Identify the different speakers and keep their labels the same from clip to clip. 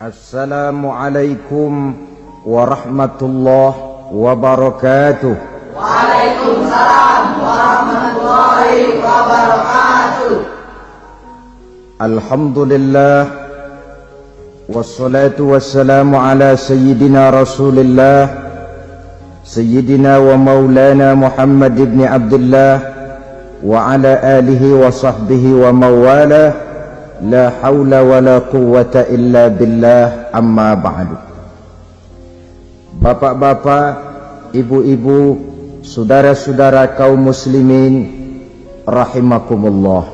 Speaker 1: Assalamualaikum warahmatullahi wabarakatuh.
Speaker 2: Waalaikumsalam warahmatullahi wabarakatuh.
Speaker 1: Alhamdulillah wassalatu wassalamu ala sayyidina Rasulillah sayyidina wa maulana Muhammad ibn Abdullah wa ala alihi wa sahbihi wa mawalah. La haula wa la quwwata illa billah, amma ba'du. Bapak-bapak, ibu-ibu, saudara-saudara kaum muslimin rahimakumullah.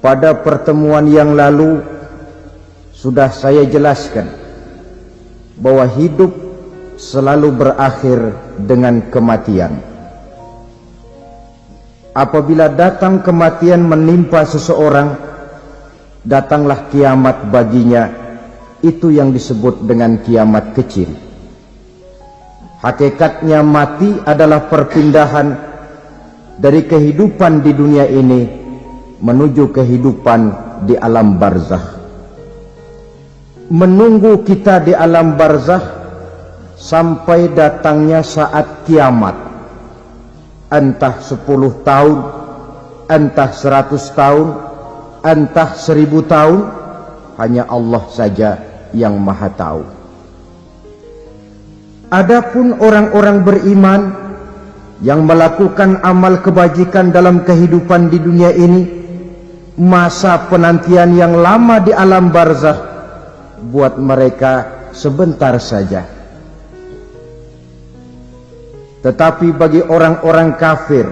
Speaker 1: Pada pertemuan yang lalu sudah saya jelaskan bahwa hidup selalu berakhir dengan kematian. Apabila datang kematian menimpa seseorang, datanglah kiamat baginya. Itu yang disebut dengan kiamat kecil. Hakikatnya mati adalah perpindahan dari kehidupan di dunia ini menuju kehidupan di alam barzakh. Menunggu kita di alam barzakh sampai datangnya saat kiamat. Entah 10 tahun, entah 100 tahun, entah 1000 tahun, hanya Allah saja yang maha tahu. Adapun orang-orang beriman yang melakukan amal kebajikan dalam kehidupan di dunia ini, masa penantian yang lama di alam barzakh buat mereka sebentar saja. Tetapi bagi orang-orang kafir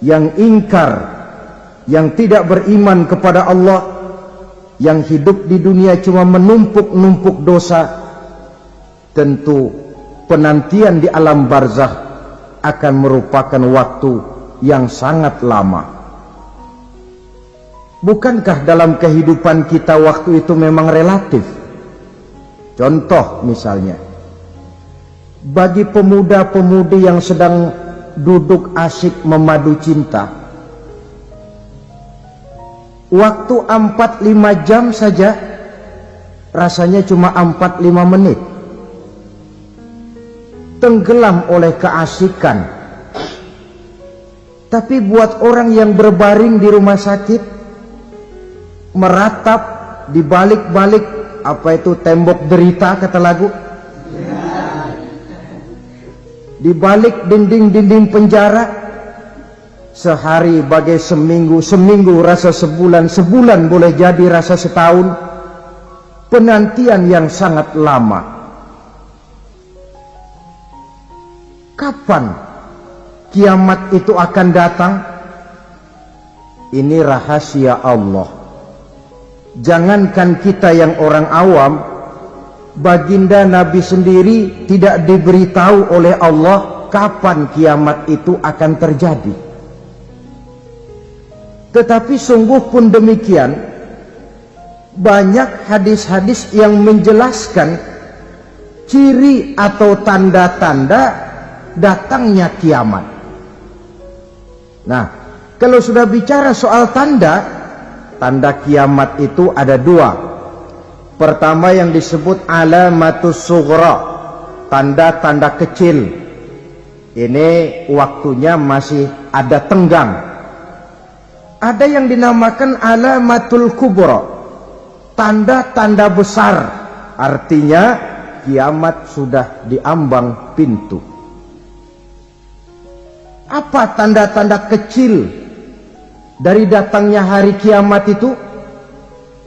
Speaker 1: yang ingkar, yang tidak beriman kepada Allah, yang hidup di dunia cuma menumpuk-numpuk dosa, tentu penantian di alam barzakh akan merupakan waktu yang sangat lama. Bukankah dalam kehidupan kita waktu itu memang relatif? Contoh misalnya, bagi pemuda-pemudi yang sedang duduk asyik memadu cinta, waktu 4-5 jam saja rasanya cuma 4-5 menit, tenggelam oleh keasikan. Tapi buat orang yang berbaring di rumah sakit, meratap di balik-balik apa itu tembok derita kata lagu, di balik dinding-dinding penjara, sehari bagai seminggu, seminggu rasa sebulan, sebulan boleh jadi rasa setahun. Penantian yang sangat lama. Kapan kiamat itu akan datang? Ini rahasia Allah. Jangankan kita yang orang awam, baginda Nabi sendiri tidak diberitahu oleh Allah kapan kiamat itu akan terjadi. Tetapi sungguh pun demikian, banyak hadis-hadis yang menjelaskan ciri atau tanda-tanda datangnya kiamat. Nah, kalau sudah bicara soal tanda kiamat itu ada dua. Pertama yang disebut alamatus sughra, tanda-tanda kecil. Ini waktunya masih ada tenggang. Ada yang dinamakan alamatul kubra, tanda-tanda besar. Artinya kiamat sudah diambang pintu. Apa tanda-tanda kecil dari datangnya hari kiamat itu?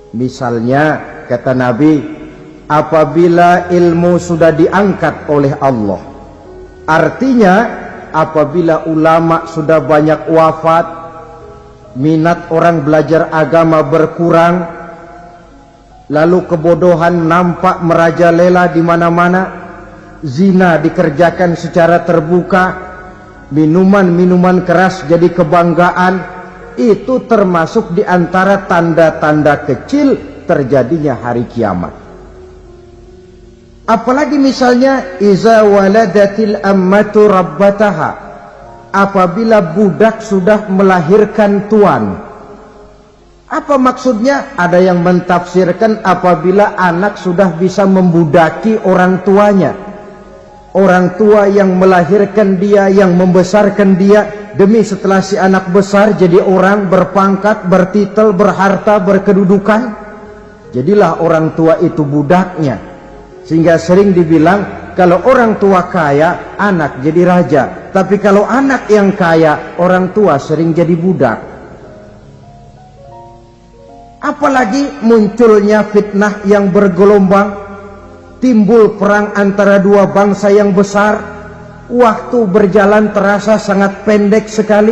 Speaker 1: Misalnya, kata Nabi, apabila ilmu sudah diangkat oleh Allah, artinya apabila ulama sudah banyak wafat, minat orang belajar agama berkurang, lalu kebodohan nampak merajalela di mana-mana, zina dikerjakan secara terbuka, minuman-minuman keras jadi kebanggaan, itu termasuk di antara tanda-tanda kecil terjadinya hari kiamat. Apalagi misalnya iza waladatil ammatu rabbataha, apabila budak sudah melahirkan tuan. Apa maksudnya? Ada yang mentafsirkan apabila anak sudah bisa membudaki orang tuanya. Orang tua yang melahirkan dia, yang membesarkan dia, demi setelah si anak besar jadi orang berpangkat, bertitel, berharta, berkedudukan, jadilah orang tua itu budaknya. Sehingga sering dibilang kalau orang tua kaya, anak jadi raja. Tapi kalau anak yang kaya, orang tua sering jadi budak. Apalagi munculnya fitnah yang bergelombang, timbul perang antara dua bangsa yang besar, waktu berjalan terasa sangat pendek sekali.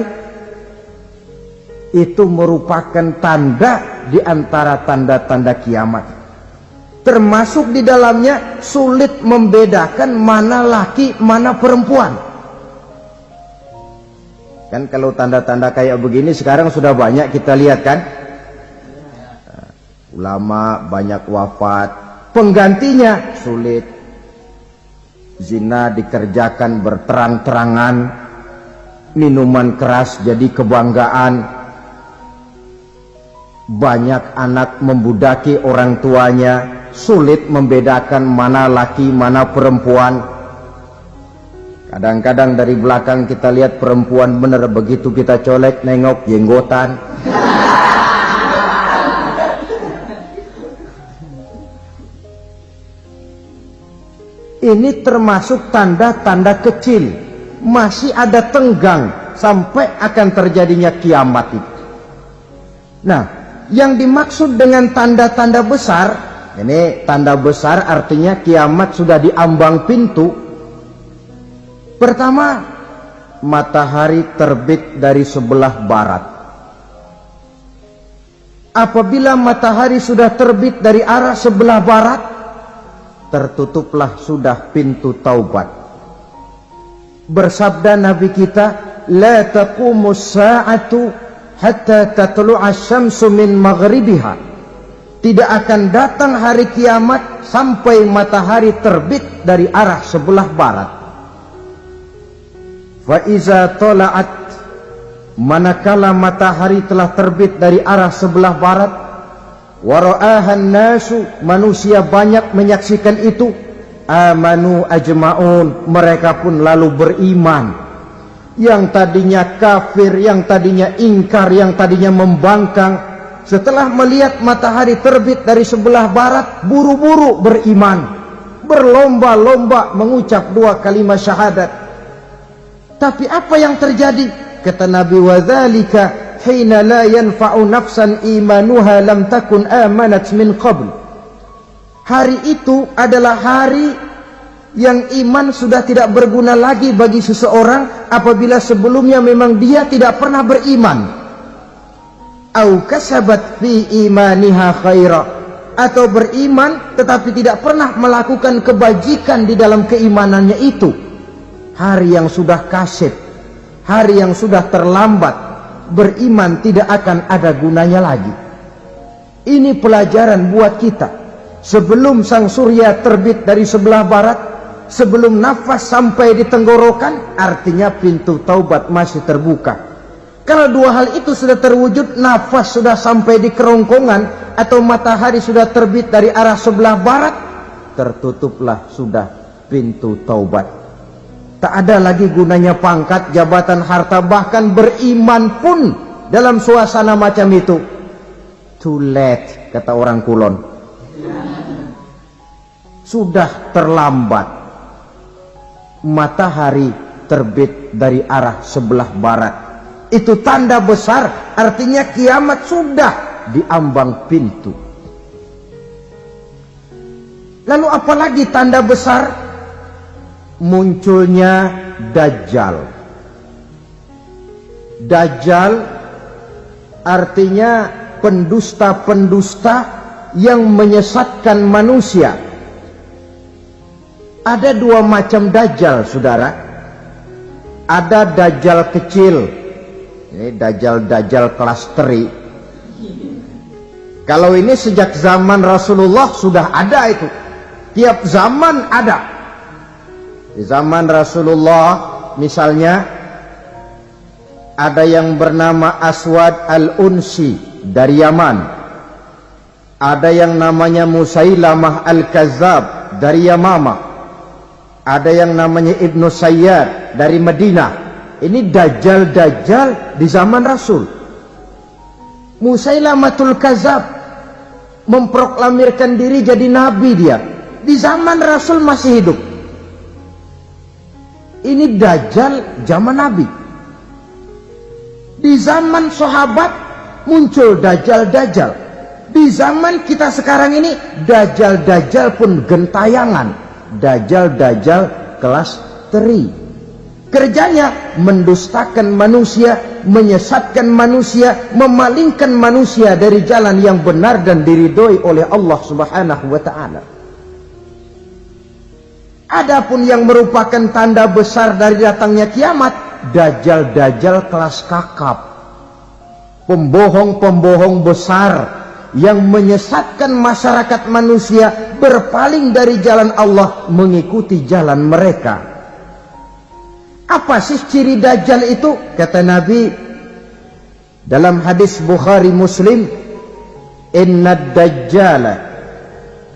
Speaker 1: Itu merupakan tanda di antara tanda-tanda kiamat. Termasuk di dalamnya sulit membedakan mana laki, mana perempuan. Kan kalau tanda-tanda kayak begini sekarang sudah banyak kita lihat kan. Ulama banyak wafat, penggantinya sulit. Zina dikerjakan berterang-terangan, minuman keras jadi kebanggaan. Banyak anak membudaki orang tuanya, sulit membedakan mana laki mana perempuan. Kadang-kadang dari belakang kita lihat perempuan bener, begitu kita colek nengok jenggotan. Ini termasuk tanda-tanda kecil, masih ada tenggang sampai akan terjadinya kiamat itu. Nah, yang dimaksud dengan tanda-tanda besar, ini tanda besar artinya kiamat sudah di ambang pintu. Pertama, matahari terbit dari sebelah barat. Apabila matahari sudah terbit dari arah sebelah barat, tertutuplah sudah pintu taubat. Bersabda Nabi kita, la taqumus sa'atu hatta tatlu'a syamsu min maghribiha. Tidak akan datang hari kiamat sampai matahari terbit dari arah sebelah barat. Fa iza tala'at, manakala matahari telah terbit dari arah sebelah barat, wara'ahan nasu, manusia banyak menyaksikan itu, amanu ajma'un, mereka pun lalu beriman. Yang tadinya kafir, yang tadinya ingkar, yang tadinya membangkang, setelah melihat matahari terbit dari sebelah barat, buru-buru beriman, berlomba-lomba mengucap dua kalimat syahadat. Tapi apa yang terjadi? Kata Nabi, wadzalika hina la yanfa'u nafsan imanuha lam takun amanat min qabl. Hari itu adalah hari yang iman sudah tidak berguna lagi bagi seseorang apabila sebelumnya memang dia tidak pernah beriman. Au kasabat fi imaniha khaira, atau beriman tetapi tidak pernah melakukan kebajikan di dalam keimanannya itu. Hari yang sudah kasib, hari yang sudah terlambat, beriman tidak akan ada gunanya lagi. Ini pelajaran buat kita. Sebelum sang surya terbit dari sebelah barat, sebelum nafas sampai di tenggorokan, artinya pintu taubat masih terbuka. Kalau dua hal itu sudah terwujud, nafas sudah sampai di kerongkongan atau matahari sudah terbit dari arah sebelah barat, tertutuplah sudah pintu taubat. Tak ada lagi gunanya pangkat, jabatan, harta, bahkan beriman pun dalam suasana macam itu. Too late, kata orang Kulon. Sudah terlambat. Matahari terbit dari arah sebelah barat. Itu tanda besar, artinya kiamat sudah di ambang pintu. Lalu apalagi tanda besar? Munculnya Dajjal. Dajjal artinya pendusta-pendusta yang menyesatkan manusia. Ada dua macam Dajjal, saudara. Ada Dajjal kecil, ini Dajjal kelas teri. Kalau ini sejak zaman Rasulullah sudah ada itu. Tiap zaman ada. Di zaman Rasulullah misalnya ada yang bernama Aswad al-Unsi. dari Yaman. Ada yang namanya Musailamah Al-Kazzab dari Yamama. Ada yang namanya Ibnu Sayyad dari Madinah. Ini dajjal-dajjal di zaman Rasul. Musailamatul Kazzab memproklamirkan diri jadi nabi dia. Di zaman Rasul masih hidup. Ini dajjal zaman Nabi. Di zaman sahabat muncul dajjal-dajjal. Di zaman kita sekarang ini dajjal-dajjal pun gentayangan. Dajjal-dajjal kelas teri. Kerjanya mendustakan manusia, menyesatkan manusia, memalingkan manusia dari jalan yang benar dan diridhoi oleh Allah Subhanahu wa taala. Adapun yang merupakan tanda besar dari datangnya kiamat, dajjal-dajjal kelas kakap, pembohong-pembohong besar yang menyesatkan masyarakat manusia berpaling dari jalan Allah mengikuti jalan mereka. Apa sih ciri dajjal itu? Kata Nabi dalam hadis Bukhari Muslim, innad dajjala,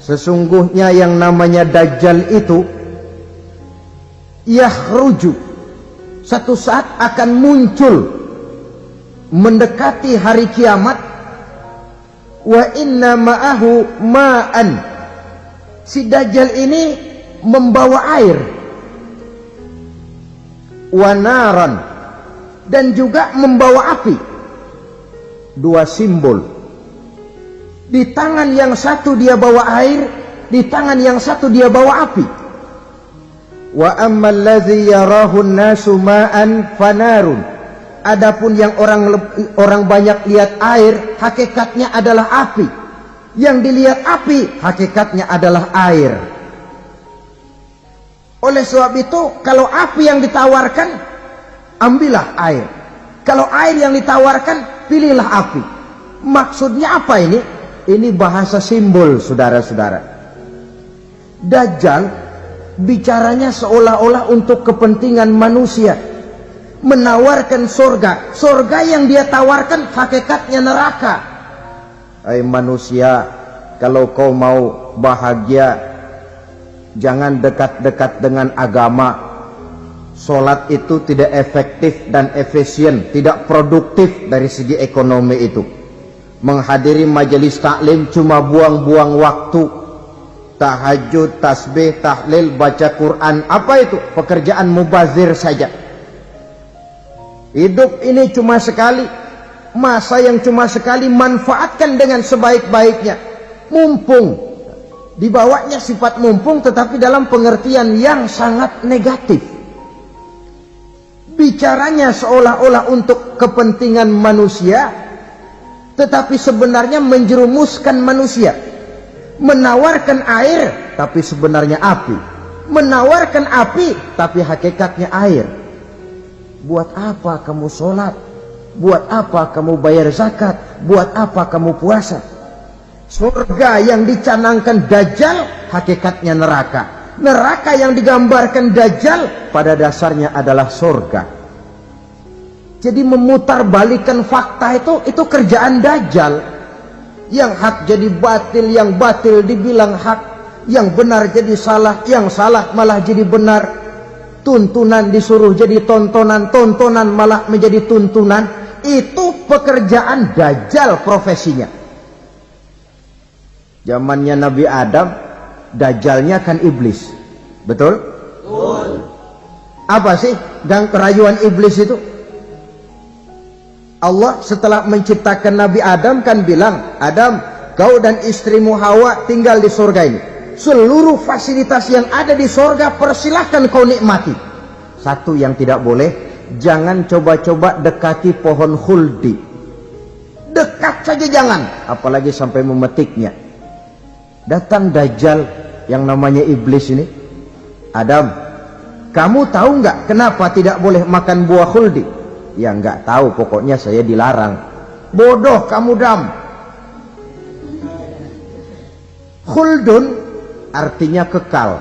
Speaker 1: sesungguhnya yang namanya dajjal itu yakhruju, satu saat akan muncul mendekati hari kiamat. Wa inna ma'ahu ma'an, si dajjal ini membawa air. Wa naran, dan juga membawa api. Dua simbol. Di tangan yang satu dia bawa air, di tangan yang satu dia bawa api. Wa ammal ladzi yarahu an-nasu ma'an fanarun, adapun yang orang banyak lihat air, hakikatnya adalah api. Yang dilihat api, hakikatnya adalah air. Oleh sebab itu, kalau api yang ditawarkan, ambillah air. Kalau air yang ditawarkan, pilihlah api. Maksudnya apa ini? Ini bahasa simbol, saudara-saudara. Dajjal bicaranya seolah-olah untuk kepentingan manusia, menawarkan surga. Surga yang dia tawarkan hakikatnya neraka. Hai manusia, kalau kau mau bahagia, jangan dekat-dekat dengan agama. Sholat itu tidak efektif dan efisien, tidak produktif dari segi ekonomi itu. Menghadiri majelis taklim cuma buang-buang waktu. Tahajud, tasbih, tahlil, baca Quran, apa itu? Pekerjaan mubazir saja. Hidup ini cuma sekali, masa yang cuma sekali, manfaatkan dengan sebaik-baiknya. Mumpung, dibawanya sifat mumpung tetapi dalam pengertian yang sangat negatif. Bicaranya seolah-olah untuk kepentingan manusia, tetapi sebenarnya menjerumuskan manusia. Menawarkan air, tapi sebenarnya api. Menawarkan api, tapi hakikatnya air. Buat apa kamu sholat? Buat apa kamu bayar zakat? Buat apa kamu puasa? Surga yang dicanangkan Dajjal, hakikatnya neraka. Neraka yang digambarkan Dajjal, pada dasarnya adalah surga. Jadi memutarbalikkan fakta itu kerjaan Dajjal. Yang hak jadi batil, yang batil dibilang hak, yang benar jadi salah, yang salah malah jadi benar. Tuntunan disuruh jadi tontonan, tontonan malah menjadi tuntunan. Itu pekerjaan Dajjal profesinya. Zamannya Nabi Adam, Dajjalnya kan iblis. Betul? Betul. Apa sih gang kerayuan iblis itu? Allah setelah menciptakan Nabi Adam kan bilang, Adam, kau dan istrimu Hawa tinggal di surga ini. Seluruh fasilitas yang ada di surga persilahkan kau nikmati. Satu yang tidak boleh, jangan coba-coba dekati pohon khuldi. Dekat saja jangan, apalagi sampai memetiknya. Datang Dajjal yang namanya iblis ini. Adam, kamu tahu nggak kenapa tidak boleh makan buah khuldi? Ya nggak tahu, pokoknya saya dilarang. Bodoh kamu Dam. Khuldun artinya kekal.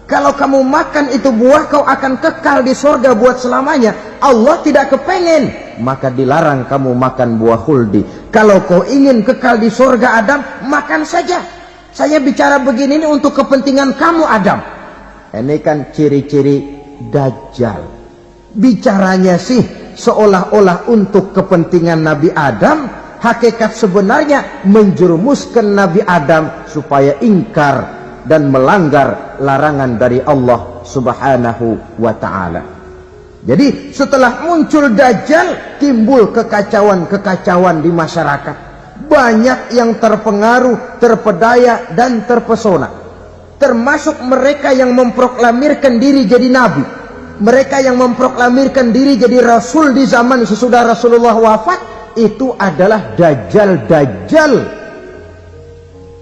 Speaker 1: Kalau kamu makan itu buah, kau akan kekal di surga buat selamanya. Allah tidak kepengen, maka dilarang kamu makan buah khuldi. Kalau kau ingin kekal di surga Adam, makan saja. Saya bicara begini ini untuk kepentingan kamu Adam. Ini kan ciri-ciri Dajjal. Bicaranya sih seolah-olah untuk kepentingan Nabi Adam, hakikat sebenarnya menjerumuskan Nabi Adam supaya ingkar dan melanggar larangan dari Allah Subhanahu wa ta'ala. Jadi setelah muncul Dajjal, timbul kekacauan-kekacauan di masyarakat. Banyak yang terpengaruh, terpedaya dan terpesona. Termasuk mereka yang memproklamirkan diri jadi nabi. Mereka yang memproklamirkan diri jadi rasul di zaman sesudah Rasulullah wafat. Itu adalah Dajjal-Dajjal.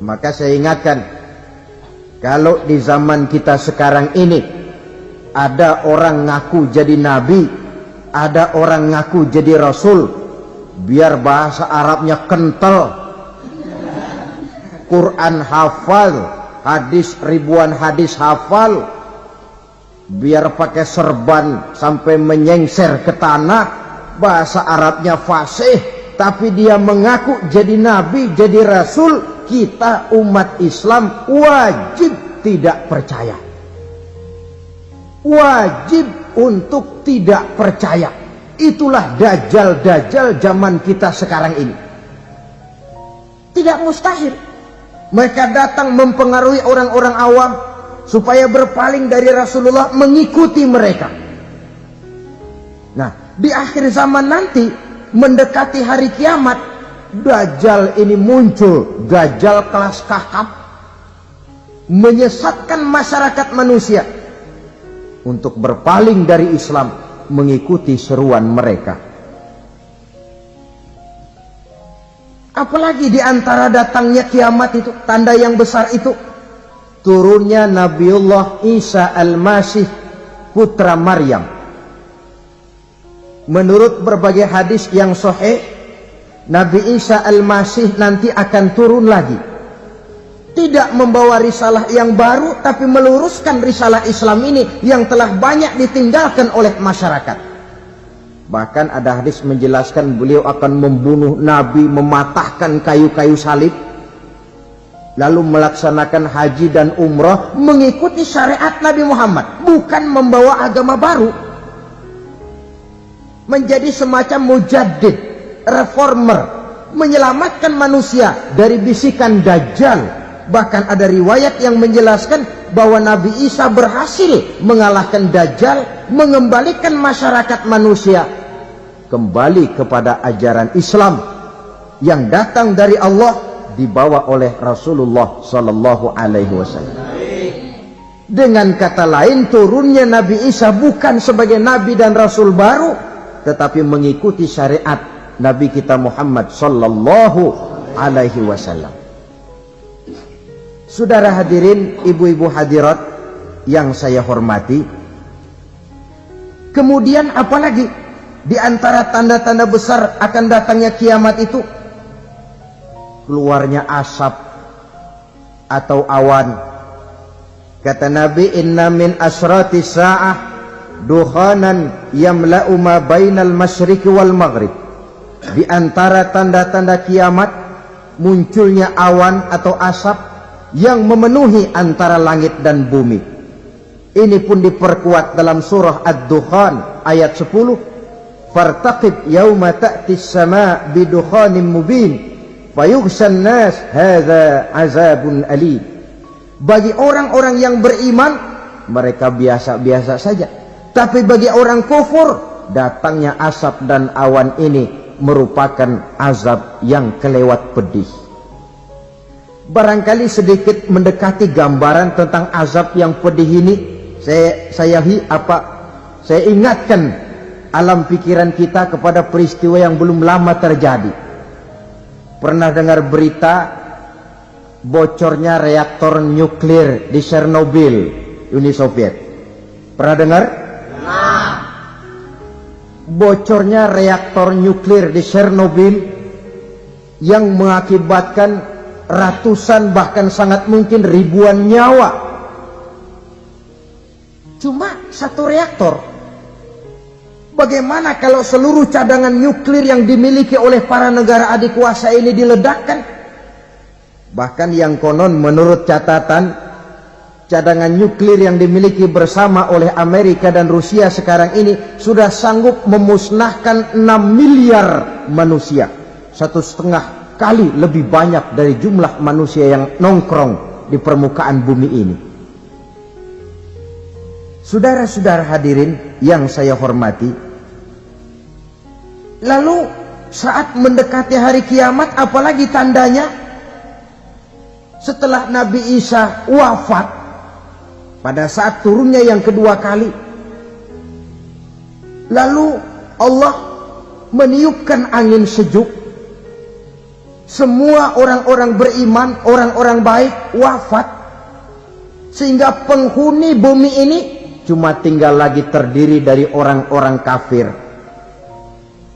Speaker 1: Maka saya ingatkan, kalau di zaman kita sekarang ini ada orang ngaku jadi nabi, ada orang ngaku jadi rasul, biar bahasa Arabnya kental, Quran hafal, hadis ribuan hadis hafal, biar pakai serban sampai menyengser ke tanah, bahasa Arabnya fasih, tapi dia mengaku jadi nabi, jadi rasul, kita umat Islam wajib tidak percaya. Wajib untuk tidak percaya. Itulah Dajjal-Dajjal zaman kita sekarang ini. Tidak mustahil mereka datang mempengaruhi orang-orang awam supaya berpaling dari Rasulullah, mengikuti mereka. Nah, di akhir zaman nanti, mendekati hari kiamat, Dajjal ini muncul. Dajjal kelas kakap, menyesatkan masyarakat manusia untuk berpaling dari Islam, mengikuti seruan mereka. Apalagi di antara datangnya kiamat itu, tanda yang besar itu, turunnya Nabiullah Isa Al-Masih, putra Maryam. Menurut berbagai hadis yang sahih, Nabi Isa Al-Masih nanti akan turun lagi. Tidak membawa risalah yang baru, tapi meluruskan risalah Islam ini yang telah banyak ditinggalkan oleh masyarakat. Bahkan ada hadis menjelaskan beliau akan membunuh Nabi, mematahkan kayu-kayu salib, lalu melaksanakan haji dan umrah mengikuti syariat Nabi Muhammad, bukan membawa agama baru. Menjadi semacam mujaddid, reformer, menyelamatkan manusia dari bisikan Dajjal. Bahkan ada riwayat yang menjelaskan bahwa Nabi Isa berhasil mengalahkan Dajjal, mengembalikan masyarakat manusia kembali kepada ajaran Islam yang datang dari Allah, dibawa oleh Rasulullah Sallallahu Alaihi Wasallam. Dengan kata lain, turunnya Nabi Isa bukan sebagai Nabi dan Rasul baru, tetapi mengikuti syariat Nabi kita Muhammad Sallallahu Alaihi Wasallam. Saudara hadirin, ibu-ibu hadirat yang saya hormati, kemudian apalagi di antara tanda-tanda besar akan datangnya kiamat itu? Keluarnya asap atau awan. Kata Nabi, inna min asrati sa'ah dukhanan yamla'u ma bainal masyriqi wal maghrib. Di antara tanda-tanda kiamat, munculnya awan atau asap yang memenuhi antara langit dan bumi. Ini pun diperkuat dalam surah Ad-Dukhan ayat 10. Fartaqib yauma ta'ti as-sama' bidukhanin mubin fayughshan nas hadza azabun alim. Bagi orang-orang yang beriman, mereka biasa-biasa saja. Tapi bagi orang kufur, datangnya asap dan awan ini merupakan azab yang kelewat pedih. Barangkali sedikit mendekati gambaran tentang azab yang pedih ini, saya ingatkan alam pikiran kita kepada peristiwa yang belum lama terjadi. Pernah dengar berita bocornya reaktor nuklir di Chernobyl, Uni Soviet? Pernah dengar? Nah. Bocornya reaktor nuklir di Chernobyl yang mengakibatkan ratusan bahkan sangat mungkin ribuan nyawa. Cuma satu reaktor. Bagaimana kalau seluruh cadangan nuklir yang dimiliki oleh para negara adik kuasa ini diledakkan? Bahkan yang konon menurut catatan, cadangan nuklir yang dimiliki bersama oleh Amerika dan Rusia sekarang ini sudah sanggup memusnahkan 6 miliar manusia. 1,5 kali lebih banyak dari jumlah manusia yang nongkrong di permukaan bumi ini. Saudara-saudara hadirin yang saya hormati, lalu saat mendekati hari kiamat, apalagi tandanya? Setelah Nabi Isa wafat, pada saat turunnya yang kedua kali, lalu Allah meniupkan angin sejuk. Semua orang-orang beriman, orang-orang baik wafat, sehingga penghuni bumi ini cuma tinggal lagi terdiri dari orang-orang kafir.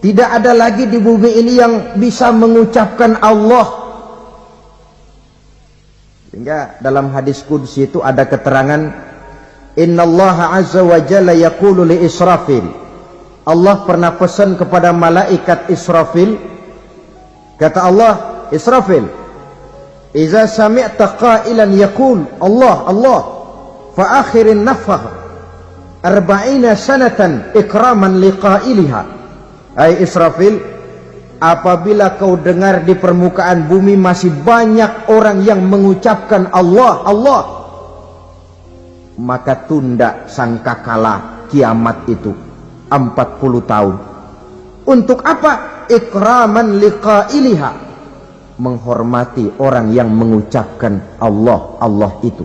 Speaker 1: Tidak ada lagi di bumi ini yang bisa mengucapkan Allah. Sehingga dalam hadis qudsi itu ada keterangan, Innallaha azza wa jalla yaqulu li Israfil. Allah pernah pesan kepada malaikat Israfil. Kata Allah, Israfil, Iza sami'ta qailan yaqul Allah Allah fa akhirin nafakh 40 sanatan ikraman liqailiha. Hai Israfil, apabila kau dengar di permukaan bumi masih banyak orang yang mengucapkan Allah Allah, maka tunda sangkakala kiamat itu 40 tahun. Untuk apa? Ikraman liqailiha, menghormati orang yang mengucapkan Allah Allah itu.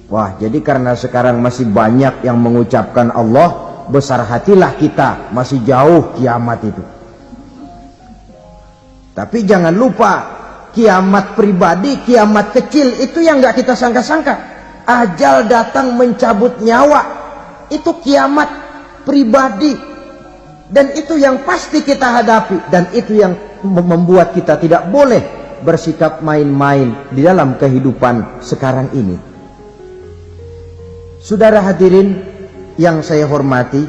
Speaker 1: Wah, jadi karena sekarang masih banyak yang mengucapkan Allah, besar hatilah kita, masih jauh kiamat itu. Tapi jangan lupa, kiamat pribadi, kiamat kecil itu yang gak kita sangka-sangka. Ajal datang mencabut nyawa, itu kiamat pribadi. Dan itu yang pasti kita hadapi, dan itu yang membuat kita tidak boleh bersikap main-main di dalam kehidupan sekarang ini. Saudara hadirin yang saya hormati,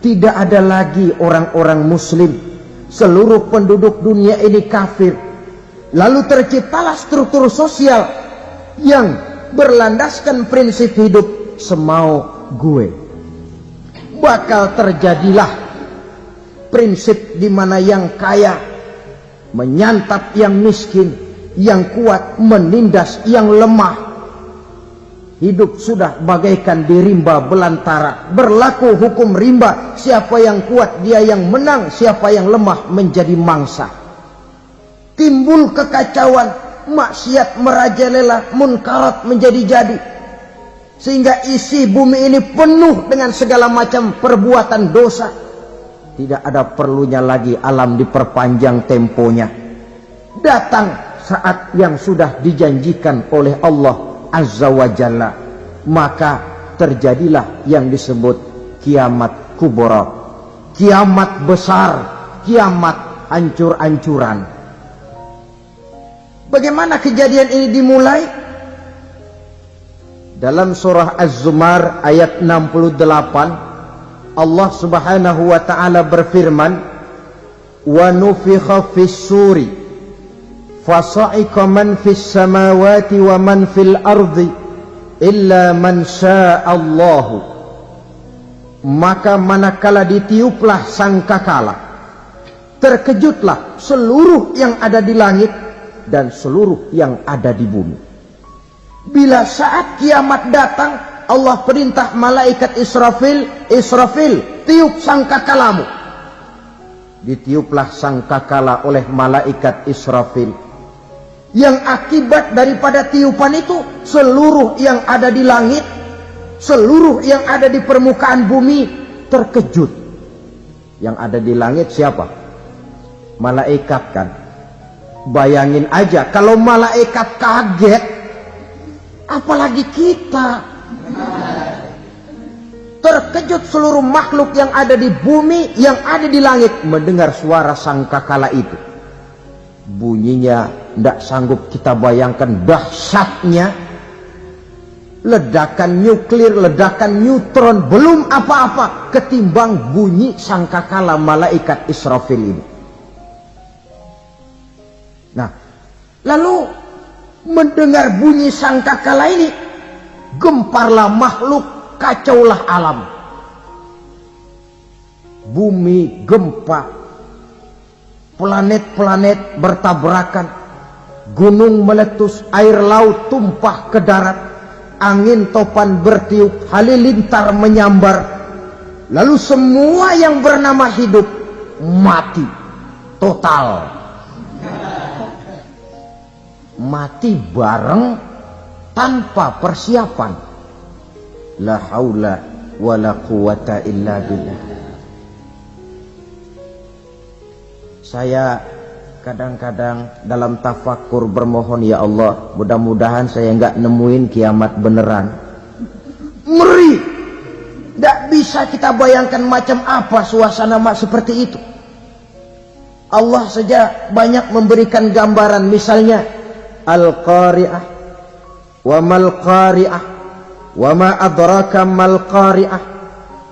Speaker 1: tidak ada lagi orang-orang muslim. Seluruh penduduk dunia ini kafir. Lalu terciptalah struktur sosial yang berlandaskan prinsip hidup semau gue. Bakal terjadilah prinsip di mana yang kaya menyantap yang miskin, yang kuat menindas yang lemah. Hidup sudah bagaikan di rimba belantara, berlaku hukum rimba. Siapa yang kuat dia yang menang, siapa yang lemah menjadi mangsa. Timbul kekacauan, maksiat merajalela, munkarat menjadi-jadi, sehingga isi bumi ini penuh dengan segala macam perbuatan dosa. Tidak ada perlunya lagi alam diperpanjang temponya. Datang saat yang sudah dijanjikan oleh Allah Azza wa Jalla, maka terjadilah yang disebut kiamat kubra, kiamat besar, kiamat hancur-hancuran. Bagaimana kejadian ini dimulai? Dalam surah Az-Zumar ayat 68, Allah subhanahu wa ta'ala berfirman, wa nufikha fis suri fasa'iqa man fis samawati wa man fil ardi illa man sya'allahu. Maka manakala ditiuplah sangkakala, terkejutlah seluruh yang ada di langit dan seluruh yang ada di bumi. Bila saat kiamat datang, Allah perintah malaikat Israfil, Israfil, tiup sangkakalamu. Ditiuplah sangkakala oleh malaikat Israfil. Yang akibat daripada tiupan itu, seluruh yang ada di langit, seluruh yang ada di permukaan bumi terkejut. Yang ada di langit siapa? Malaikat kan. Bayangin aja kalau malaikat kaget, apalagi kita. Terkejut seluruh makhluk yang ada di bumi, yang ada di langit mendengar suara sangkakala itu. Bunyinya tidak sanggup kita bayangkan dahsyatnya. ledakan nuklir, ledakan neutron, belum apa-apa ketimbang bunyi sangkakala malaikat Israfil ini. Nah, lalu mendengar bunyi sangkakala ini, gemparlah makhluk, kacaulah alam. Bumi gempa, planet-planet bertabrakan, gunung meletus, air laut tumpah ke darat, angin topan bertiup, halilintar menyambar. Lalu semua yang bernama hidup mati total. Mati bareng tanpa persiapan. La haula wala quwata illa billah. Saya kadang-kadang dalam tafakur bermohon, ya Allah, mudah-mudahan saya nggak nemuin kiamat beneran. Ngeri, nggak bisa kita bayangkan macam apa suasana seperti itu. Allah saja banyak memberikan gambaran, misalnya Al-Qari'ah, wa mal qari'ah, wa ma adraka mal qari'ah.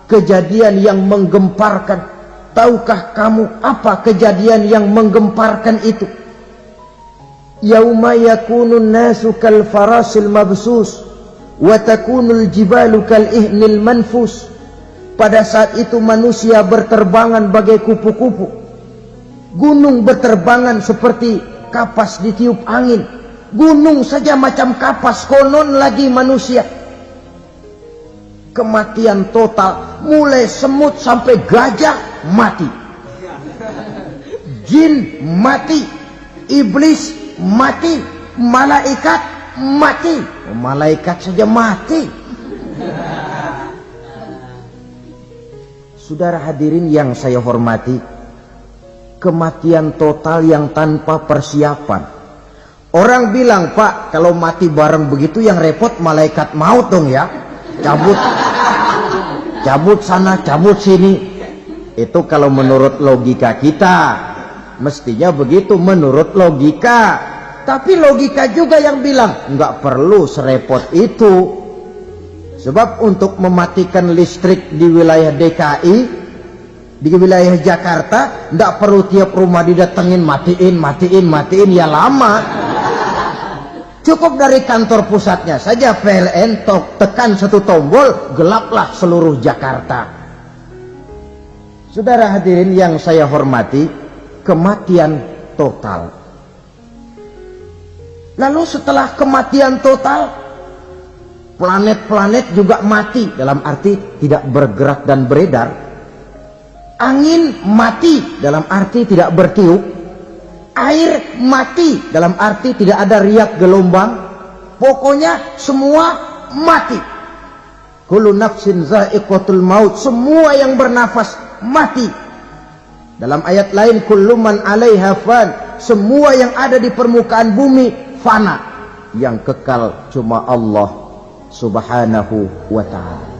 Speaker 1: Kejadian yang menggemparkan. Tahukah kamu apa kejadian yang menggemparkan itu? Yauma yakunun nasu kal farasil mabsus wa takunul jibalu kal ihnil manfus. Pada saat itu manusia berterbangan bagai kupu-kupu, gunung berterbangan seperti kapas ditiup angin. Gunung saja macam kapas, konon lagi manusia. Kematian total, mulai semut sampai gajah mati, jin mati, iblis mati, malaikat mati. Malaikat saja mati. Saudara hadirin yang saya hormati, kematian total yang tanpa persiapan. Orang bilang, Pak, kalau mati bareng begitu yang repot malaikat maut dong ya, cabut sana, cabut sini. Itu kalau menurut logika kita, mestinya begitu menurut logika. Tapi logika juga yang bilang nggak perlu serepot itu. Sebab untuk mematikan listrik di wilayah DKI, di wilayah Jakarta, nggak perlu tiap rumah didatengin matiin, ya lama. Cukup dari kantor pusatnya saja PLN, tekan satu tombol, gelaplah seluruh Jakarta. Saudara hadirin yang saya hormati, kematian total. Lalu setelah kematian total, planet-planet juga mati, dalam arti tidak bergerak dan beredar. Angin mati, dalam arti tidak bertiup. Air mati, dalam arti tidak ada riak gelombang. Pokoknya semua mati. Kullu nafsin za'iqatul maut, semua yang bernafas mati. Dalam ayat lain, kullu man 'alaiha fan, semua yang ada di permukaan bumi fana. Yang kekal cuma Allah Subhanahu wa ta'ala.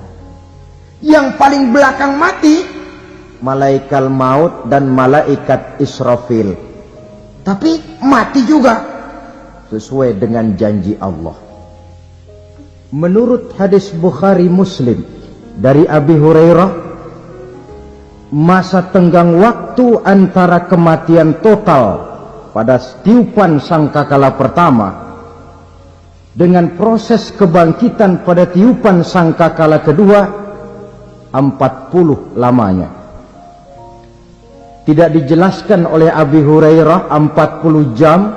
Speaker 1: Yang paling belakang mati malaikat maut dan malaikat Israfil. Tapi mati juga sesuai dengan janji Allah. Menurut hadis Bukhari Muslim dari Abi Hurairah, masa tenggang waktu antara kematian total pada tiupan sangkakala pertama dengan proses kebangkitan pada tiupan sangkakala kedua 40 lamanya. Tidak dijelaskan oleh Abi Hurairah 40 jam,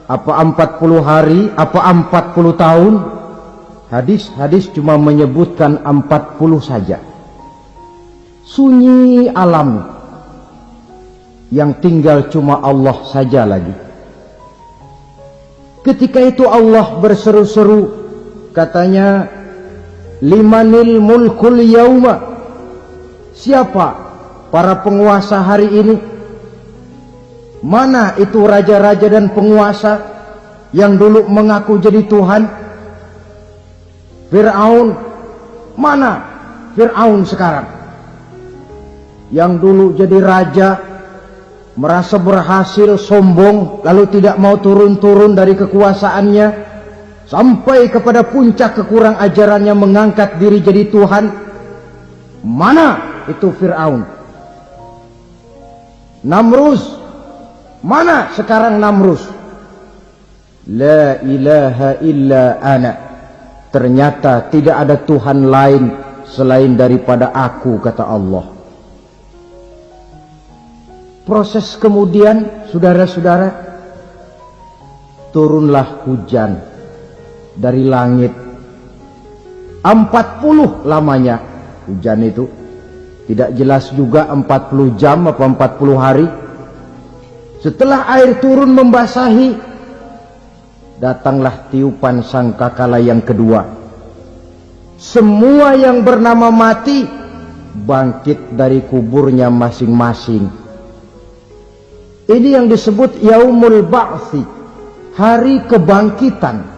Speaker 1: apa 40 hari, apa 40 tahun. Hadis-hadis cuma menyebutkan 40 saja. Sunyi alam, yang tinggal cuma Allah saja lagi. Ketika itu Allah berseru-seru, katanya, limanil mulkul yauma, siapa para penguasa hari ini? Mana itu raja-raja dan penguasa yang dulu mengaku jadi Tuhan? Fir'aun, mana Fir'aun sekarang? Yang dulu jadi raja, merasa berhasil, sombong, lalu tidak mau turun-turun dari kekuasaannya. sampai kepada puncak kekurang ajarannya mengangkat diri jadi Tuhan. Mana itu Fir'aun? Namrus, mana sekarang Namrus? La ilaha illa ana. Ternyata tidak ada Tuhan lain selain daripada aku, kata Allah. Proses kemudian, saudara-saudara, turunlah hujan dari langit. 40 lamanya hujan itu. Tidak jelas juga 40 jam apa 40 hari. Setelah air turun membasahi, datanglah tiupan sangkakala yang kedua. Semua yang bernama mati bangkit dari kuburnya masing-masing. Ini yang disebut Yaumul Ba'thi, hari kebangkitan.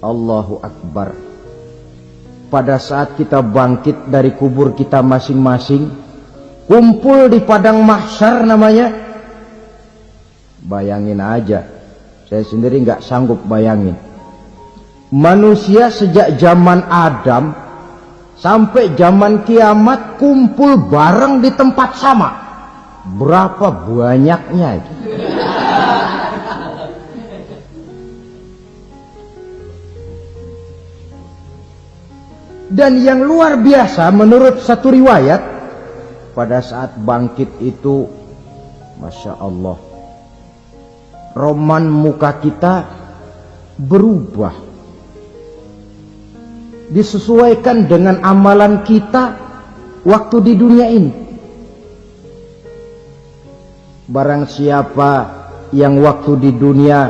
Speaker 1: Allahu Akbar. Pada saat kita bangkit dari kubur kita masing-masing, kumpul di padang mahsyar namanya. Bayangin aja, saya sendiri nggak sanggup bayangin. Manusia sejak zaman Adam sampai zaman kiamat kumpul bareng di tempat sama. Berapa banyaknya itu? Dan yang luar biasa menurut satu riwayat, pada saat bangkit itu, Masya Allah, roman muka kita berubah, disesuaikan dengan amalan kita waktu di dunia ini. Barang siapa yang waktu di dunia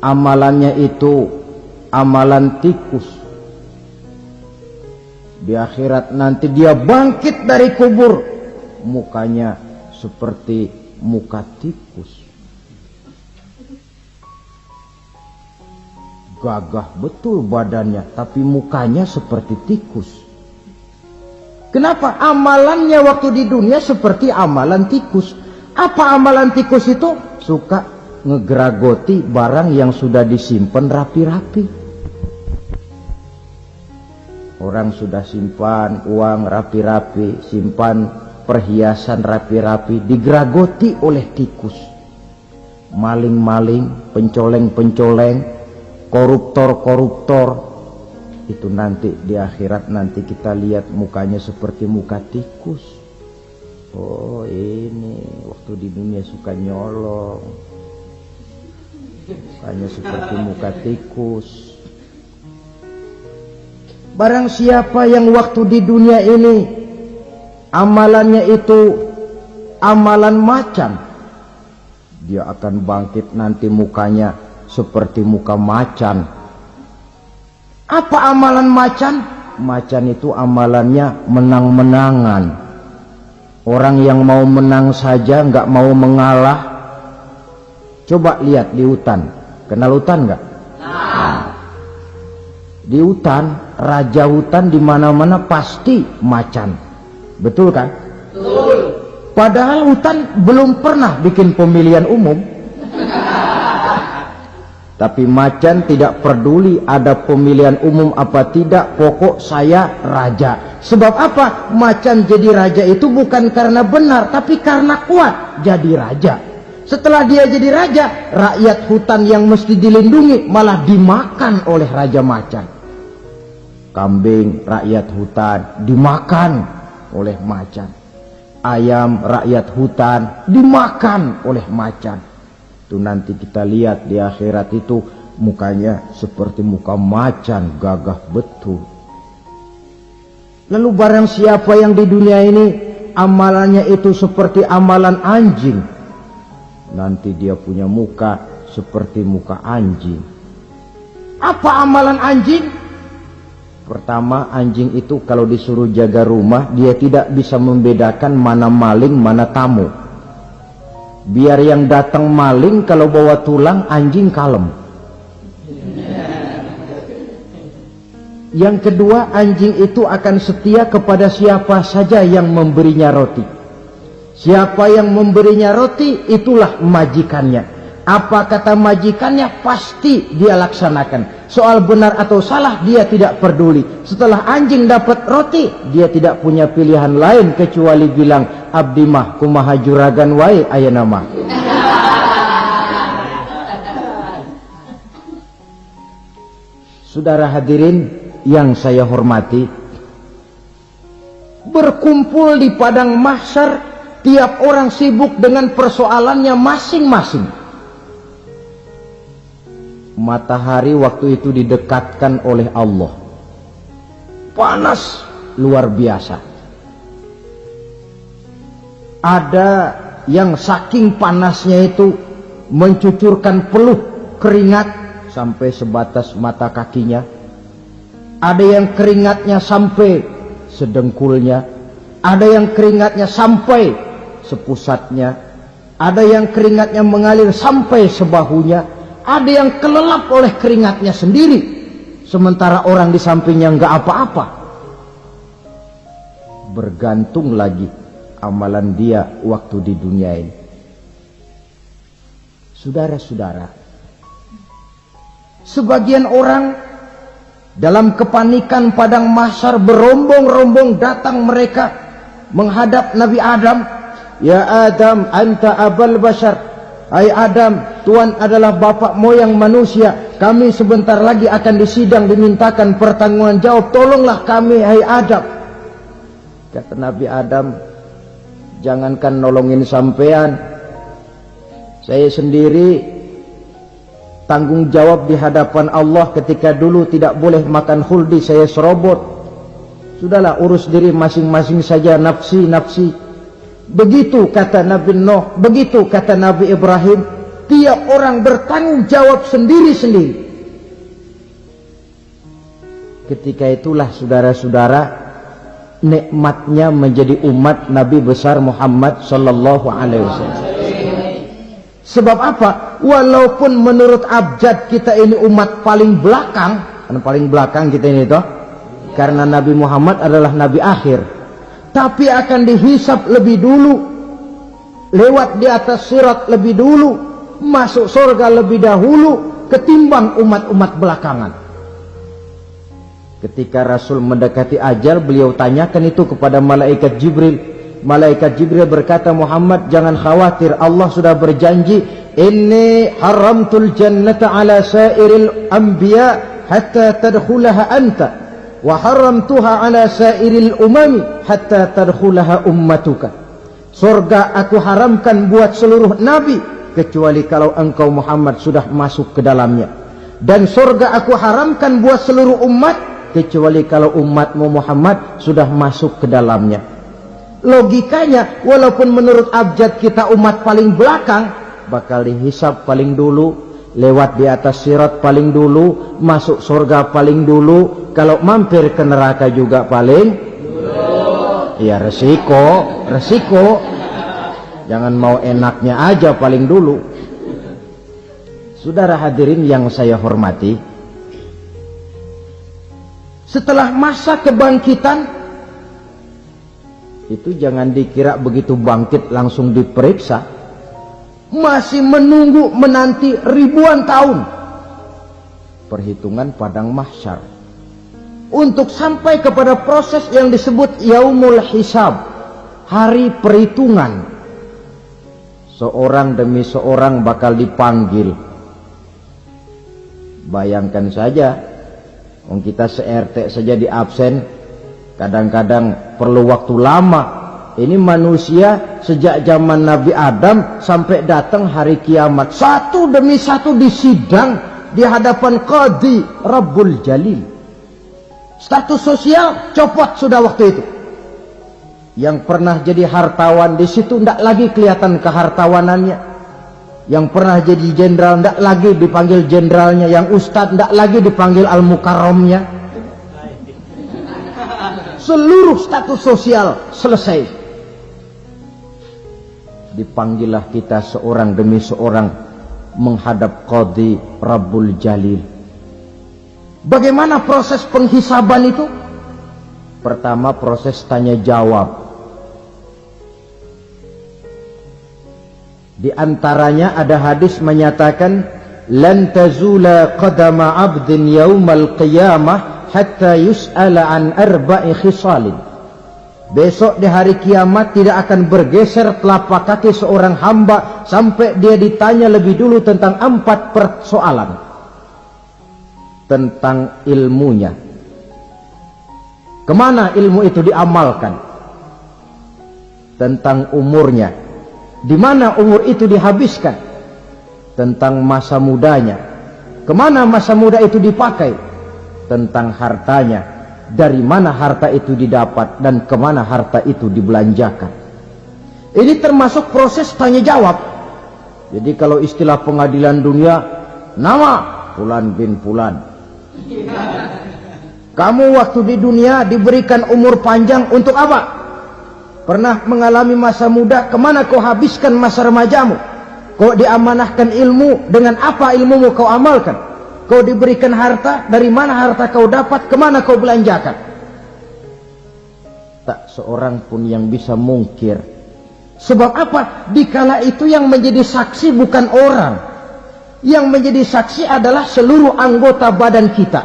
Speaker 1: amalannya itu amalan tikus, di akhirat nanti dia bangkit dari kubur, mukanya seperti muka tikus. Gagah betul badannya, tapi mukanya seperti tikus. Kenapa? Amalannya waktu di dunia seperti amalan tikus. Apa amalan tikus itu? Suka ngegeragoti barang yang sudah disimpan rapi-rapi. Orang sudah simpan uang rapi-rapi, simpan perhiasan rapi-rapi, digeragoti oleh tikus. Maling-maling, pencoleng-pencoleng, koruptor-koruptor, itu nanti di akhirat nanti kita lihat mukanya seperti muka tikus. Oh, ini waktu di dunia suka nyolong, mukanya seperti muka tikus. Barang siapa yang waktu di dunia ini amalannya itu amalan macan, dia akan bangkit nanti mukanya seperti muka macan. Apa amalan macan? Macan itu amalannya menang-menangan. Orang yang mau menang saja nggak mau mengalah. Coba lihat di hutan, kenal hutan nggak? Di hutan, raja hutan di mana-mana pasti macan, betul kan? Betul. Padahal hutan belum pernah bikin pemilihan umum. Tapi macan tidak peduli ada pemilihan umum apa tidak, pokok saya raja. Sebab apa? Macan jadi raja itu bukan karena benar, tapi karena kuat jadi raja. Setelah dia jadi raja, rakyat hutan yang mesti dilindungi malah dimakan oleh raja macan. Kambing rakyat hutan dimakan oleh macan. Ayam rakyat hutan dimakan oleh macan. Itu nanti kita lihat di akhirat itu mukanya seperti muka macan, gagah betul. Lalu barang siapa yang di dunia ini amalannya itu seperti amalan anjing, nanti dia punya muka seperti muka anjing. Apa amalan anjing? Pertama, anjing itu kalau disuruh jaga rumah, dia tidak bisa membedakan mana maling, mana tamu. Biar yang datang maling, kalau bawa tulang, anjing kalem. Yang kedua, anjing itu akan setia kepada siapa saja yang memberinya roti. Siapa yang memberinya roti, itulah majikannya. Apa kata majikannya pasti dia laksanakan. Soal benar atau salah dia tidak peduli. Setelah anjing dapat roti, dia tidak punya pilihan lain kecuali bilang, abdi mah kumaha juragan wae ayeuna mah. Saudara hadirin yang saya hormati, berkumpul di padang mahsyar, tiap orang sibuk dengan persoalannya masing-masing. Matahari waktu itu didekatkan oleh Allah, panas luar biasa. Ada yang saking panasnya itu mencucurkan peluh keringat sampai sebatas mata kakinya. Ada yang keringatnya sampai sedengkulnya, ada yang keringatnya sampai sepusatnya, ada yang keringatnya mengalir sampai sebahunya, ada yang kelelap oleh keringatnya sendiri, sementara orang di sampingnya nggak apa-apa. Bergantung lagi amalan dia waktu di dunia ini. Saudara-saudara, sebagian orang dalam kepanikan padang mahsyar berombong-rombong datang mereka menghadap Nabi Adam. Ya Adam, anta abal bashar. Hai Adam, Tuhan adalah bapak moyang manusia. Kami sebentar lagi akan disidang, dimintakan pertanggungan jawab. Tolonglah kami, hai Adam. Kata Nabi Adam, jangankan nolongin sampean, saya sendiri tanggung jawab di hadapan Allah. Ketika dulu tidak boleh makan khuldi, saya serobot. Sudahlah, urus diri masing-masing saja, nafsi. Begitu kata Nabi Nuh, begitu kata Nabi Ibrahim. Tiap orang bertanggung jawab sendiri-sendiri. Ketika itulah saudara-saudara, nikmatnya menjadi umat Nabi besar Muhammad sallallahu alaihi wasallam. Sebab apa? Walaupun menurut abjad kita ini umat paling belakang, kan paling belakang kita ini toh, karena Nabi Muhammad adalah Nabi akhir, tapi akan dihisap lebih dulu, lewat di atas sirat lebih dulu, masuk surga lebih dahulu ketimbang umat-umat belakangan. Ketika Rasul mendekati ajal, beliau tanyakan itu kepada malaikat Jibril. Malaikat Jibril berkata, Muhammad jangan khawatir, Allah sudah berjanji, inni haramtul jannata ala sairil anbiya hatta tadkhulaha anta, wa haramtuha ala sairil umami hatta tadkhulaha ummatuka. Surga aku haramkan buat seluruh nabi kecuali kalau engkau Muhammad sudah masuk ke dalamnya, dan surga aku haramkan buat seluruh umat kecuali kalau umatmu Muhammad sudah masuk ke dalamnya. Logikanya, walaupun menurut abjad kita umat paling belakang, bakal dihisap paling dulu, lewat di atas sirat paling dulu, masuk surga paling dulu, kalau mampir ke neraka juga paling dulu. Ya resiko. Jangan mau enaknya aja paling dulu. Saudara hadirin yang saya hormati, setelah masa kebangkitan itu jangan dikira begitu bangkit langsung diperiksa. Masih menunggu menanti ribuan tahun perhitungan padang mahsyar untuk sampai kepada proses yang disebut yaumul hisab, hari perhitungan. Seorang demi seorang bakal dipanggil. Bayangkan saja, kita se-RT saja di absen, kadang-kadang perlu waktu lama. Ini manusia sejak zaman Nabi Adam sampai datang hari kiamat, satu demi satu disidang di hadapan Qadhi Rabbul Jalil. Status sosial copot sudah waktu itu. Yang pernah jadi hartawan di situ tidak lagi kelihatan kehartawanannya. Yang pernah jadi jenderal tidak lagi dipanggil jenderalnya. Yang ustadz tidak lagi dipanggil al-mukarramnya. Seluruh status sosial selesai. Dipanggillah kita seorang demi seorang menghadap Qadhi Rabbul Jalil. Bagaimana proses penghisaban itu? Pertama, proses tanya jawab. Di antaranya ada hadis menyatakan, lan tazula qadama 'abdin yaumal qiyamah hatta yus'ala an arba'i khisalin. Besok di hari kiamat tidak akan bergeser telapak kaki seorang hamba sampai dia ditanya lebih dulu tentang 4 persoalan. Tentang ilmunya. Kemana ilmu itu diamalkan? Tentang umurnya. Di mana umur itu dihabiskan? Tentang masa mudanya. Kemana masa muda itu dipakai? Tentang hartanya. Dari mana harta itu didapat dan kemana harta itu dibelanjakan. Ini termasuk proses tanya jawab. Jadi kalau istilah pengadilan dunia, nama Fulan bin Fulan. Kamu waktu di dunia diberikan umur panjang untuk apa? Pernah mengalami masa muda, kemana kau habiskan masa remajamu? Kau diamanahkan ilmu, dengan apa ilmumu kau amalkan? Kau diberikan harta, dari mana harta kau dapat, kemana kau belanjakan? Tak seorang pun yang bisa mungkir. Sebab apa? Dikala itu yang menjadi saksi bukan orang. Yang menjadi saksi adalah seluruh anggota badan kita.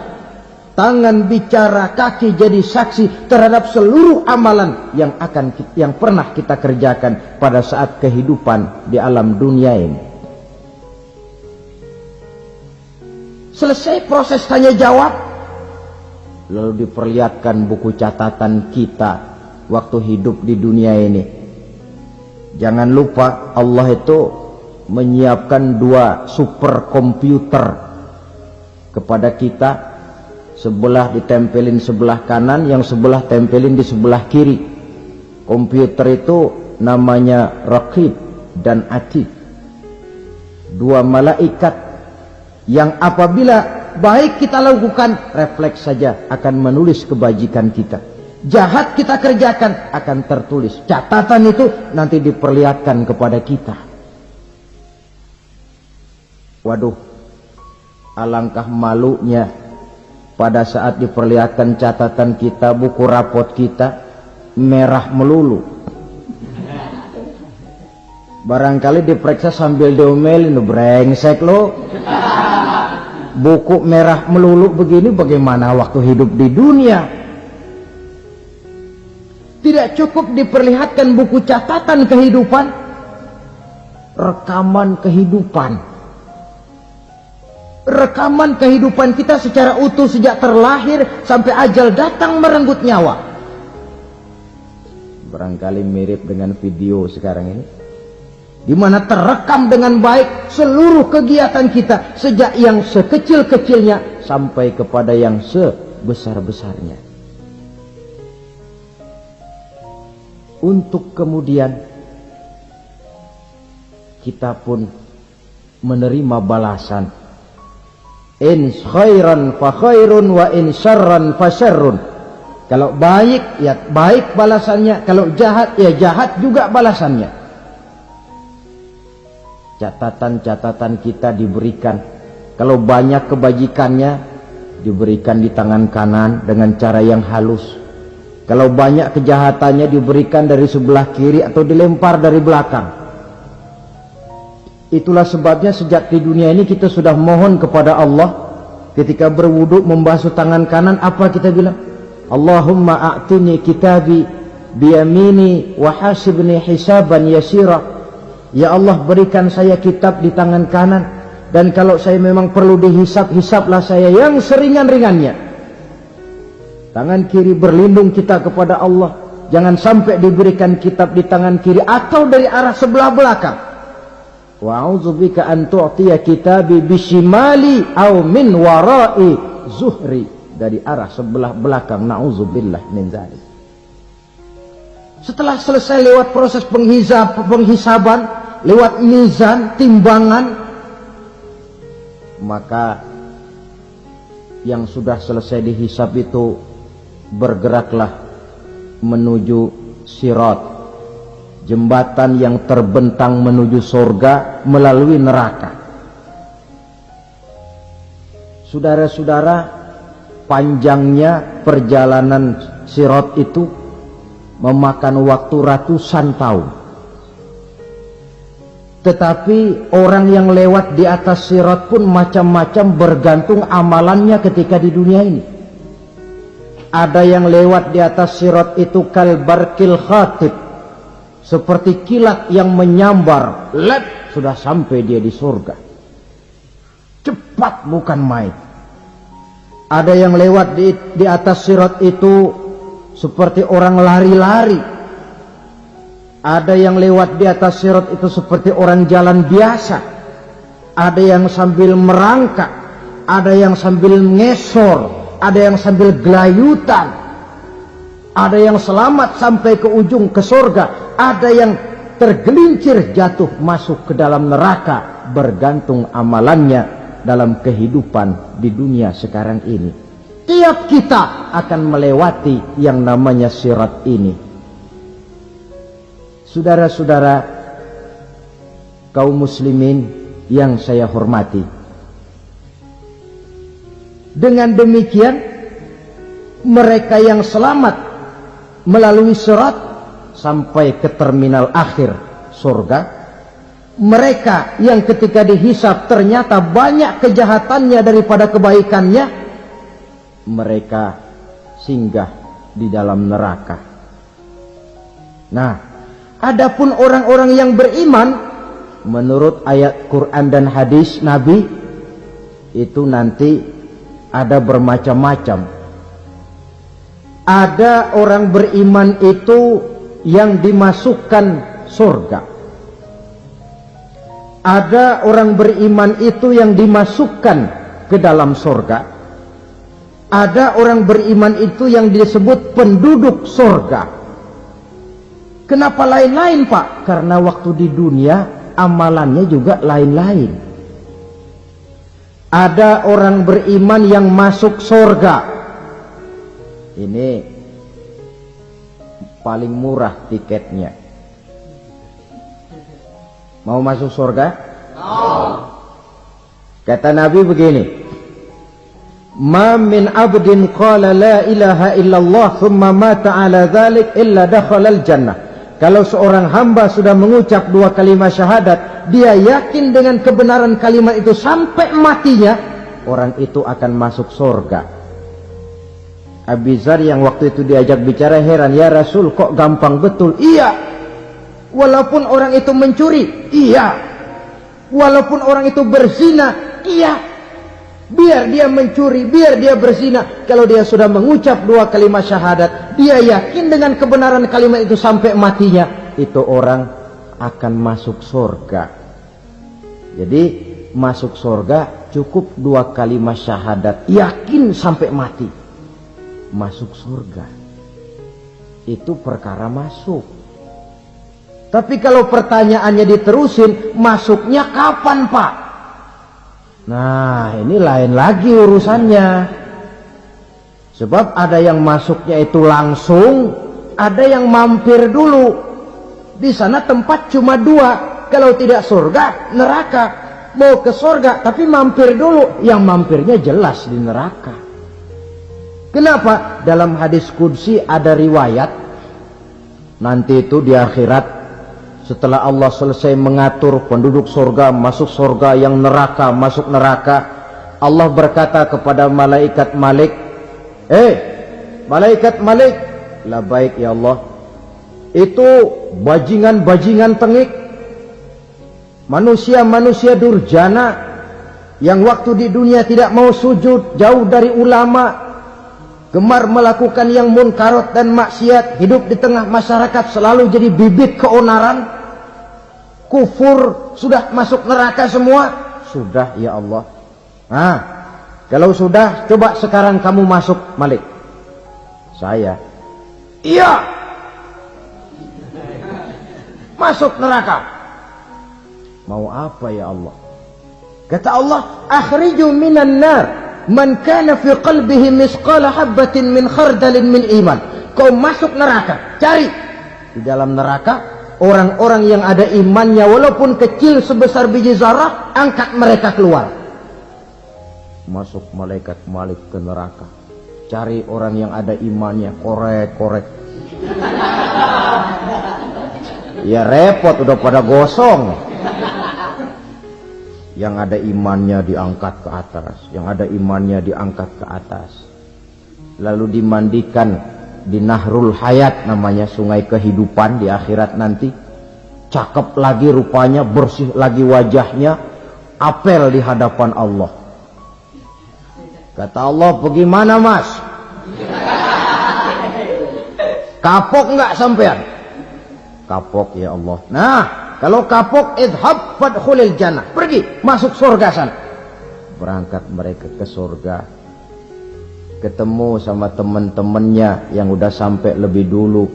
Speaker 1: Tangan bicara, kaki jadi saksi terhadap seluruh amalan yang pernah kita kerjakan pada saat kehidupan di alam dunia ini. Selesai proses tanya jawab, lalu diperlihatkan buku catatan kita waktu hidup di dunia ini. Jangan lupa Allah itu menyiapkan 2 superkomputer kepada kita. Sebelah ditempelin sebelah kanan, yang sebelah tempelin di sebelah kiri. Komputer itu namanya Raqib dan Atid. 2 malaikat yang apabila baik kita lakukan, refleks saja akan menulis kebajikan kita. Jahat kita kerjakan, akan tertulis. Catatan itu nanti diperlihatkan kepada kita. Waduh, alangkah malunya pada saat diperlihatkan catatan kita, buku rapot kita merah melulu. Barangkali diperiksa sambil diomelin, brengsek lo. Buku merah melulu begini, bagaimana waktu hidup di dunia? Tidak cukup diperlihatkan buku catatan kehidupan, rekaman kehidupan. Rekaman kehidupan kita secara utuh sejak terlahir sampai ajal datang merenggut nyawa. Barangkali mirip dengan video sekarang ini, di mana terekam dengan baik seluruh kegiatan kita sejak yang sekecil-kecilnya sampai kepada yang sebesar-besarnya. Untuk kemudian kita pun menerima balasan. In khairan fa khairun wa in syarran fa syarrun. Kalau baik ya baik balasannya, kalau jahat ya jahat juga balasannya. Catatan-catatan kita diberikan. Kalau banyak kebajikannya diberikan di tangan kanan dengan cara yang halus. Kalau banyak kejahatannya diberikan dari sebelah kiri atau dilempar dari belakang. Itulah sebabnya sejak di dunia ini kita sudah mohon kepada Allah. Ketika berwudu membasuh tangan kanan, apa kita bilang? Allahumma a'tini kitabi biyamini wa hasibni hisaban yasira. Ya Allah, berikan saya kitab di tangan kanan, dan kalau saya memang perlu dihisab, hisablah saya yang seringan-ringannya. Tangan kiri berlindung kita kepada Allah. Jangan sampai diberikan kitab di tangan kiri atau dari arah sebelah belakang. Wa a'udzubika an tu'tiya kitabi bishimali aw min wara'i zuhri, dari arah sebelah belakang. Na'udzubillah min dzalik. Setelah selesai lewat proses penghisaban, lewat mizan, timbangan, maka yang sudah selesai dihisab itu bergeraklah menuju sirat, jembatan yang terbentang menuju surga melalui neraka. Saudara-saudara, panjangnya perjalanan sirat itu memakan waktu ratusan tahun. Tetapi orang yang lewat di atas sirat pun macam-macam, bergantung amalannya ketika di dunia ini. Ada yang lewat di atas sirat itu kal barqil khatib, seperti kilat yang menyambar, lep, sudah sampai dia di surga. Cepat bukan main. Ada yang lewat di atas sirat itu seperti orang lari-lari. Ada yang lewat di atas sirat itu seperti orang jalan biasa. Ada yang sambil merangkak, ada yang sambil ngesor, ada yang sambil gelayutan, ada yang selamat sampai ke ujung ke surga, ada yang tergelincir jatuh masuk ke dalam neraka, bergantung amalannya dalam kehidupan di dunia sekarang ini. Tiap kita akan melewati yang namanya sirat ini. Saudara-saudara kaum muslimin yang saya hormati, dengan demikian mereka yang selamat melalui sirat sampai ke terminal akhir surga, mereka yang ketika dihisab ternyata banyak kejahatannya daripada kebaikannya, mereka singgah di dalam neraka. Nah, adapun orang-orang yang beriman menurut ayat Quran dan hadis Nabi itu nanti ada bermacam-macam. Ada orang beriman itu yang dimasukkan surga. Ada orang beriman itu yang dimasukkan ke dalam surga. Ada orang beriman itu yang disebut penduduk surga. Kenapa lain-lain, Pak? Karena waktu di dunia amalannya juga lain-lain. Ada orang beriman yang masuk surga. Ini paling murah tiketnya. Mau masuk surga? Kata Nabi begini, ma min abdin qala la ilaha illallah thumma mata ala dhalik illa dakhalal jannah. Kalau seorang hamba sudah mengucap dua kalimat syahadat, dia yakin dengan kebenaran kalimat itu sampai matinya, orang itu akan masuk surga. Abi Dzar yang waktu itu diajak bicara heran, ya Rasul kok gampang betul? Iya. Walaupun orang itu mencuri, iya. Walaupun orang itu berzina, iya. Biar dia mencuri, biar dia berzina, kalau dia sudah mengucap dua kalimat syahadat, dia yakin dengan kebenaran kalimat itu sampai matinya, itu orang akan masuk surga. Jadi masuk surga cukup dua kalimat syahadat, yakin sampai mati, masuk surga. Itu perkara masuk. Tapi kalau pertanyaannya diterusin, masuknya kapan, Pak? Nah, ini lain lagi urusannya. Sebab ada yang masuknya itu langsung, ada yang mampir dulu. Di sana tempat cuma dua, kalau tidak surga, neraka. Mau ke surga, tapi mampir dulu. Yang mampirnya jelas di neraka. Kenapa? Dalam hadis qudsi ada riwayat, nanti itu di akhirat, setelah Allah selesai mengatur penduduk surga masuk surga, yang neraka masuk neraka, Allah berkata kepada malaikat Malik, malaikat Malik, labaik ya Allah, itu bajingan-bajingan tengik, manusia-manusia durjana yang waktu di dunia tidak mau sujud, jauh dari ulama, gemar melakukan yang munkarat dan maksiat, hidup di tengah masyarakat selalu jadi bibit keonaran, kufur, sudah masuk neraka semua. Sudah ya Allah. Nah, kalau sudah, coba sekarang kamu masuk, Malik. Saya, iya, masuk neraka. Mau apa ya Allah? Kata Allah, akhriju minan nar man kana fi qalbihi misqala habbatin min khardalin min iman. Kau masuk neraka, cari di dalam neraka orang-orang yang ada imannya walaupun kecil sebesar biji zarah, angkat mereka keluar. Masuk malaikat Malik ke neraka, cari orang yang ada imannya, korek-korek. Ya repot, udah pada gosong. Yang ada imannya diangkat ke atas, yang ada imannya diangkat ke atas. Lalu dimandikan di Nahrul Hayat, namanya sungai kehidupan di akhirat nanti. Cakep lagi rupanya, bersih lagi wajahnya, apel di hadapan Allah. Kata Allah, bagaimana mas? Kapok nggak sampean? Kapok ya Allah. Nah, kalau kapok, idhab fadkhulil jannah. Pergi, masuk surga sana. Berangkat mereka ke surga. Ketemu sama teman-temannya yang udah sampai lebih dulu.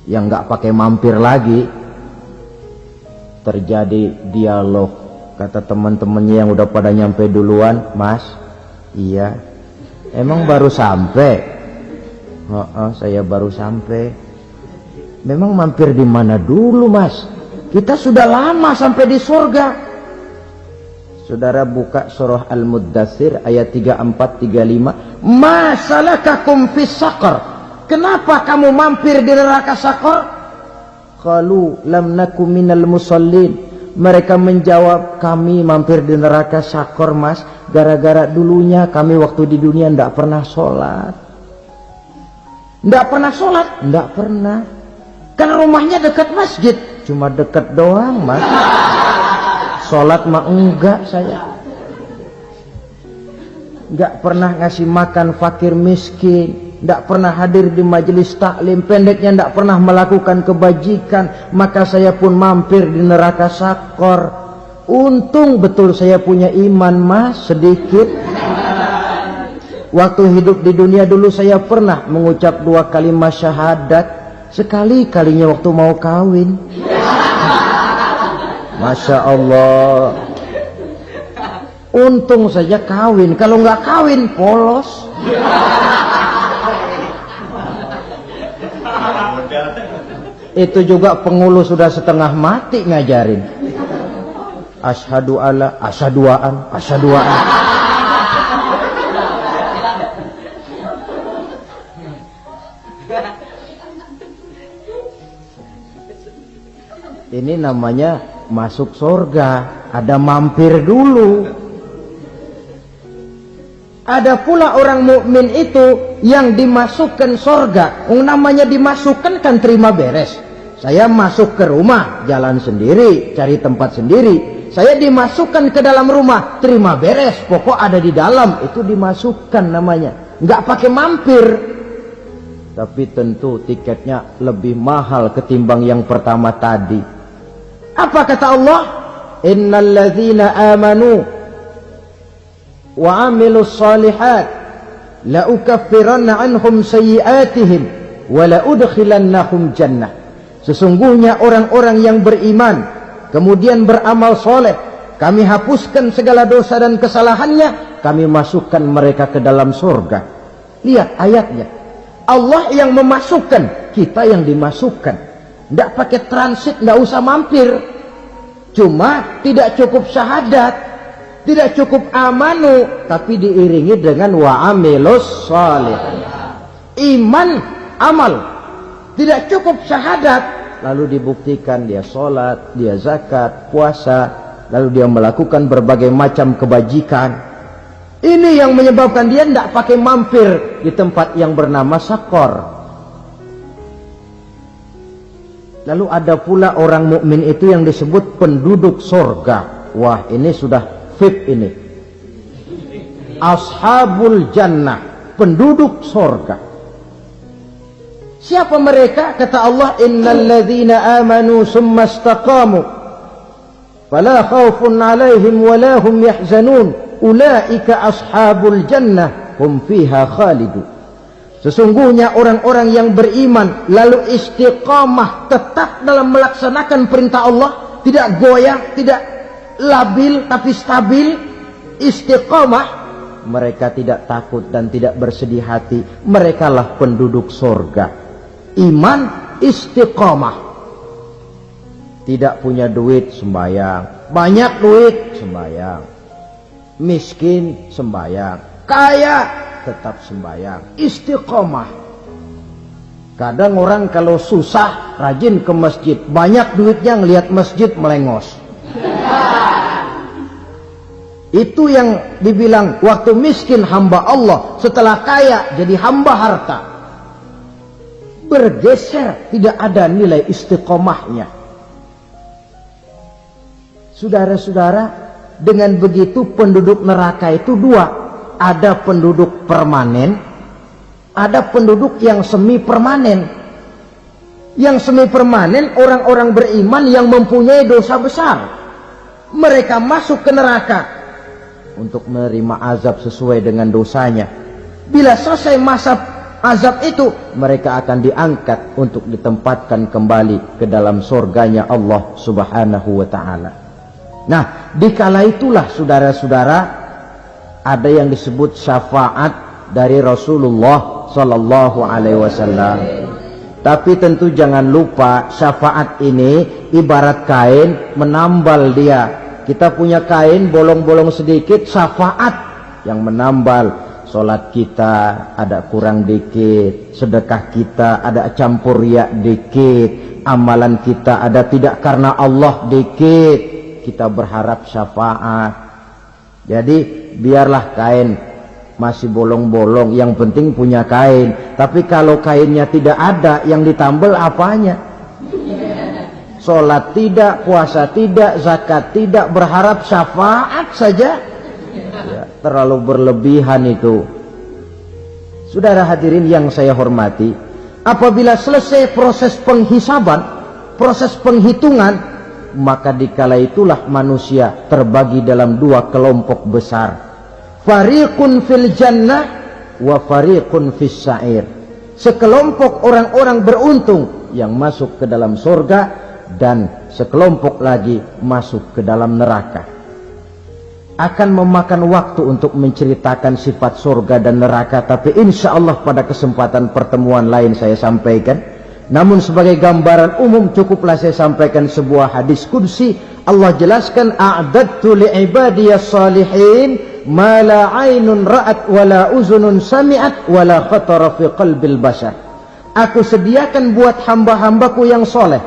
Speaker 1: Yang nggak pakai mampir lagi. Terjadi dialog. Kata teman-temannya yang udah pada nyampe duluan, mas, iya. Emang baru sampai? Saya baru sampai. Memang mampir di mana dulu mas? Kita sudah lama sampai di surga. Saudara buka surah Al-Muddathir ayat 34-35. Ma salakakum fis saqar? Kenapa kamu mampir di neraka Saqar? Qalu lam nakum minal musallin. Mereka menjawab, kami mampir di neraka Saqar mas, gara-gara dulunya kami waktu di dunia tidak pernah sholat. Tidak pernah sholat? Tidak pernah. Kan rumahnya dekat masjid. Cuma dekat doang mas. Sholat mah enggak saya. Enggak pernah ngasih makan fakir miskin. Enggak pernah hadir di majelis taklim. Pendeknya enggak pernah melakukan kebajikan. Maka saya pun mampir di neraka Saqar. Untung betul saya punya iman mas, sedikit. Waktu hidup di dunia dulu saya pernah mengucap 2 kalimat syahadat. Sekali-kalinya waktu mau kawin. Masya Allah. Untung saja kawin. Kalau nggak kawin polos. Itu juga pengulu sudah setengah mati ngajarin. Asyhadu alla, asyaduaan, asyaduaan. Ini namanya masuk surga, ada mampir dulu. Ada pula orang mukmin itu yang dimasukkan surga. Namanya dimasukkan kan terima beres. Saya masuk ke rumah, jalan sendiri, cari tempat sendiri. Saya dimasukkan ke dalam rumah, terima beres, pokok ada di dalam, itu dimasukkan namanya. Nggak pakai mampir. Tapi tentu tiketnya lebih mahal ketimbang yang pertama tadi. Apa kata Allah? Innal ladzina amanu wa amilus solihat la ukaffiranna anhum sayyi'atihim wa la udkhilannahum jannah. Sesungguhnya orang-orang yang beriman kemudian beramal soleh, kami hapuskan segala dosa dan kesalahannya, kami masukkan mereka ke dalam surga. Lihat ayatnya. Allah yang memasukkan, kita yang dimasukkan. Tidak pakai transit, tidak usah mampir. Cuma tidak cukup syahadat, tidak cukup amanu, tapi diiringi dengan wa'amilus salih. Iman, amal. Tidak cukup syahadat, lalu dibuktikan dia sholat, dia zakat, puasa, lalu dia melakukan berbagai macam kebajikan. Ini yang menyebabkan dia tidak pakai mampir di tempat yang bernama Saqar. Lalu ada pula orang mukmin itu yang disebut penduduk surga. Wah, ini sudah VIP ini. Ashabul jannah, penduduk surga. Siapa mereka? Kata Allah, innal ladzina amanu summa istaqamu fala khaufun 'alaihim wa la hum yahzanun ulaika ashabul jannah hum fiha khalidun. Sesungguhnya orang-orang yang beriman lalu istiqamah, tetap dalam melaksanakan perintah Allah, tidak goyah, tidak labil tapi stabil, istiqamah, mereka tidak takut dan tidak bersedih hati. Merekalah penduduk surga. Iman, istiqamah. Tidak punya duit, sembahyang. Banyak duit, sembahyang. Miskin, sembahyang. Kaya, tetap sembahyang. Istiqomah. Kadang orang kalau susah rajin ke masjid, banyak duitnya ngelihat masjid melengos. Itu yang dibilang waktu miskin hamba Allah, setelah kaya jadi hamba harta. Bergeser, tidak ada nilai istiqomahnya. Saudara-saudara, dengan begitu penduduk neraka itu dua. Ada penduduk permanen, ada penduduk yang semi permanen. Yang semi permanen orang-orang beriman yang mempunyai dosa besar. Mereka masuk ke neraka untuk menerima azab sesuai dengan dosanya. Bila selesai masa azab itu, mereka akan diangkat untuk ditempatkan kembali ke dalam surganya Allah Subhanahu wa ta'ala. Nah, dikala itulah saudara-saudara, ada yang disebut syafaat dari Rasulullah Sallallahu Alaihi Wasallam. Tapi tentu jangan lupa, syafaat ini ibarat kain menambal dia. Kita punya kain bolong-bolong sedikit, syafaat yang menambal. Solat kita ada kurang dikit, sedekah kita ada campur riak dikit, amalan kita ada tidak karena Allah dikit. Kita berharap syafaat. Jadi biarlah kain masih bolong-bolong, yang penting punya kain. Tapi kalau kainnya tidak ada, yang ditambal apanya? Sholat tidak, puasa tidak, zakat tidak, berharap syafaat saja ya, terlalu berlebihan itu. Saudara hadirin yang saya hormati, apabila selesai proses penghisaban, proses penghitungan, maka dikala itulah manusia terbagi dalam dua kelompok besar. Fariqun fil jannah wa fariqun fis sa'ir. Sekelompok orang-orang beruntung yang masuk ke dalam surga, dan sekelompok lagi masuk ke dalam neraka. Akan memakan waktu untuk menceritakan sifat surga dan neraka, tapi insya Allah pada kesempatan pertemuan lain saya sampaikan. Namun sebagai gambaran umum cukuplah saya sampaikan sebuah hadis qudsi. Allah jelaskan, a'dadtu li'ibadiyas salihin ma la 'ainun ra'at wa la uzunun sami'at wa la khatara fi qalbil bashar. Aku sediakan buat hamba-hambaku yang soleh,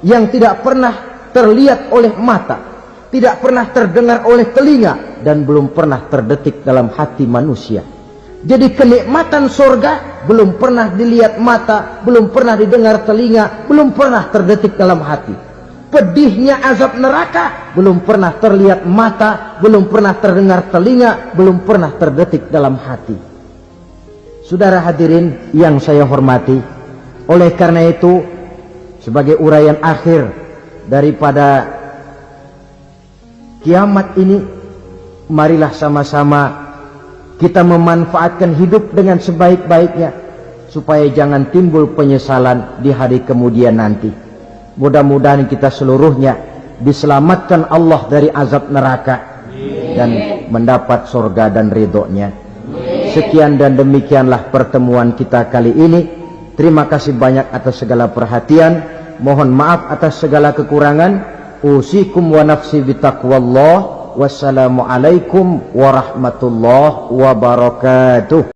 Speaker 1: yang tidak pernah terlihat oleh mata, tidak pernah terdengar oleh telinga, dan belum pernah terdetik dalam hati manusia. Jadi kenikmatan surga belum pernah dilihat mata, belum pernah didengar telinga, belum pernah terdetik dalam hati. Pedihnya azab neraka belum pernah terlihat mata, belum pernah terdengar telinga, belum pernah terdetik dalam hati. Saudara hadirin yang saya hormati, oleh karena itu sebagai uraian akhir daripada kiamat ini, marilah sama-sama kita memanfaatkan hidup dengan sebaik-baiknya, supaya jangan timbul penyesalan di hari kemudian nanti. Mudah-mudahan kita seluruhnya diselamatkan Allah dari azab neraka dan mendapat surga dan ridhonya. Sekian dan demikianlah pertemuan kita kali ini. Terima kasih banyak atas segala perhatian. Mohon maaf atas segala kekurangan. Usikum wa nafsi bitaqwallah. Wassalamualaikum warahmatullahi wabarakatuh.